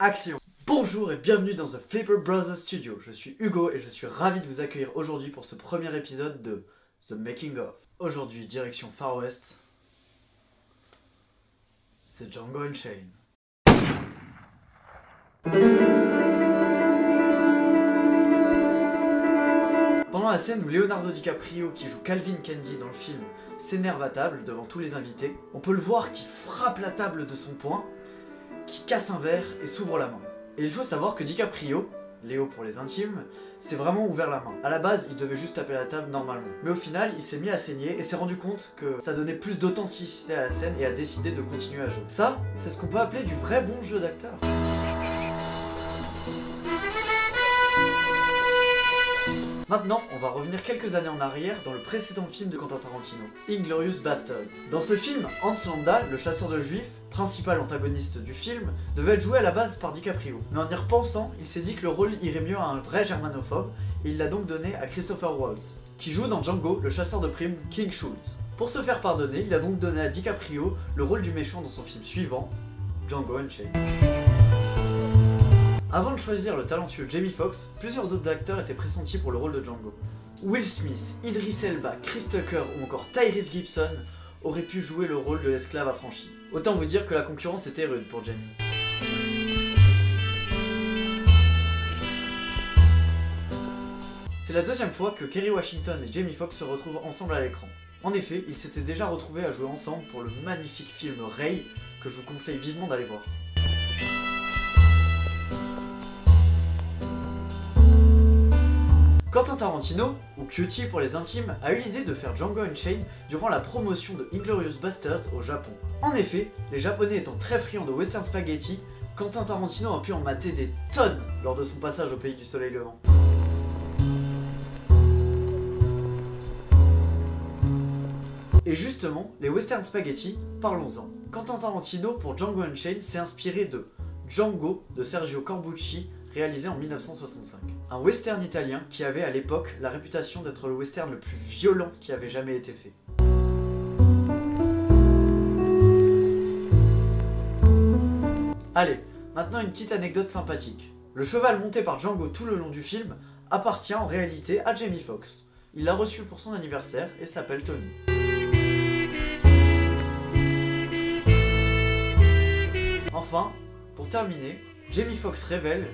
Action! Bonjour et bienvenue dans The Flipper Brothers Studio. Je suis Hugo et je suis ravi de vous accueillir aujourd'hui pour ce premier épisode de The Making of. Aujourd'hui, direction Far West, c'est Django Unchained. Pendant la scène où Leonardo DiCaprio, qui joue Calvin Candy dans le film, s'énerve à table devant tous les invités, on peut le voir qui frappe la table de son poing, qui casse un verre et s'ouvre la main. Et il faut savoir que DiCaprio, Léo pour les intimes, s'est vraiment ouvert la main. A la base, il devait juste taper la table normalement. Mais au final, il s'est mis à saigner et s'est rendu compte que ça donnait plus d'authenticité à la scène et a décidé de continuer à jouer. Ça, c'est ce qu'on peut appeler du vrai bon jeu d'acteur. Maintenant, on va revenir quelques années en arrière dans le précédent film de Quentin Tarantino, Inglourious Basterds. Dans ce film, Hans Landa, le chasseur de juifs, principal antagoniste du film, devait être joué à la base par DiCaprio. Mais en y repensant, il s'est dit que le rôle irait mieux à un vrai germanophobe, et il l'a donc donné à Christopher Waltz, qui joue dans Django le chasseur de primes King Schultz. Pour se faire pardonner, il a donc donné à DiCaprio le rôle du méchant dans son film suivant, Django Unchained. Avant de choisir le talentueux Jamie Foxx, plusieurs autres acteurs étaient pressentis pour le rôle de Django. Will Smith, Idris Elba, Chris Tucker ou encore Tyrese Gibson auraient pu jouer le rôle de l'esclave affranchi. Autant vous dire que la concurrence était rude pour Jamie. C'est la deuxième fois que Kerry Washington et Jamie Foxx se retrouvent ensemble à l'écran. En effet, ils s'étaient déjà retrouvés à jouer ensemble pour le magnifique film Ray, que je vous conseille vivement d'aller voir. Quentin Tarantino, ou Cutie pour les intimes, a eu l'idée de faire Django Unchained durant la promotion de Inglourious Basterds au Japon. En effet, les Japonais étant très friands de western spaghetti, Quentin Tarantino a pu en mater des tonnes lors de son passage au pays du soleil levant. Et justement, les western spaghetti, parlons-en. Quentin Tarantino pour Django Unchained s'est inspiré de Django de Sergio Corbucci, réalisé en 1965. Un western italien qui avait à l'époque la réputation d'être le western le plus violent qui avait jamais été fait. Allez, maintenant une petite anecdote sympathique. Le cheval monté par Django tout le long du film appartient en réalité à Jamie Foxx. Il l'a reçu pour son anniversaire et s'appelle Tony. Enfin, pour terminer, Jamie Foxx révèle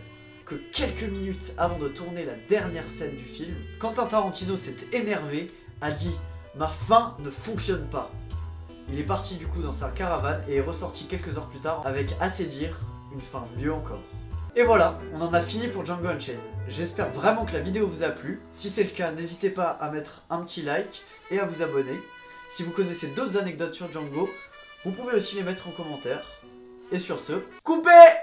que quelques minutes avant de tourner la dernière scène du film, Quentin Tarantino s'est énervé, a dit « Ma fin ne fonctionne pas ». Il est parti du coup dans sa caravane et est ressorti quelques heures plus tard avec, assez dire, une fin mieux encore. Et voilà, on en a fini pour Django Unchained. J'espère vraiment que la vidéo vous a plu. Si c'est le cas, n'hésitez pas à mettre un petit like et à vous abonner. Si vous connaissez d'autres anecdotes sur Django, vous pouvez aussi les mettre en commentaire. Et sur ce, coupez!